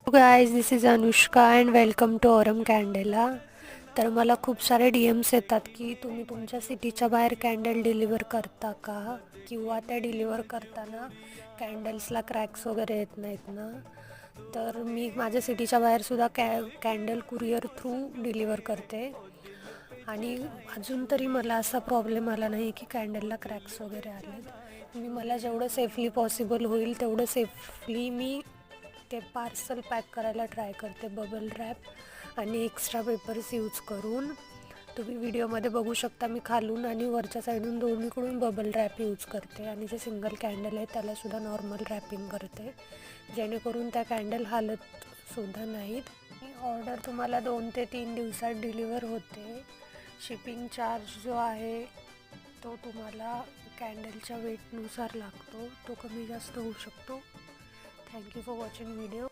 Guys, this is Anushka and welcome to Aurum Candela. तर मला खूप सारे DMs येतात की तुम्ही तुमच्या सिटीच्या बाहेर कॅन्डल डिलिव्हर करता का, किंवा त्या डिलिव्हर करताना कॅन्डल्सला क्रॅक्स वगैरे येत नाहीत ना. तर मी माझ्या सिटीच्या बाहेरसुद्धा कॅन्डल कुरिअर थ्रू डिलिव्हर करते आणि अजून तरी मला असा प्रॉब्लेम आला नाही की कॅन्डलला क्रॅक्स वगैरे आलेत. मला जेवढं सेफली पॉसिबल होईल तेवढं सेफली मी ते पार्सल पॅक करायला ट्राय करते, बबल रॅप आणि एक्स्ट्रा पेपर्स यूज करून. तुम्ही व्हिडिओमध्ये बघू शकता मी खालून आणि वरच्या साईडून दोन्हीकडून बबल रॅप यूज करते आणि जे सिंगल कॅन्डल आहे त्यालासुद्धा नॉर्मल रॅपिंग करते, जेणेकरून त्या कॅन्डल हालतसुद्धा नाहीत. ऑर्डर तुम्हाला 2 ते 3 दिवसात डिलिव्हर होते. शिपिंग चार्ज जो आहे तो तुम्हाला कॅन्डलच्या वेटनुसार लागतो, तो कमी जास्त होऊ शकतो. Thank you for watching video.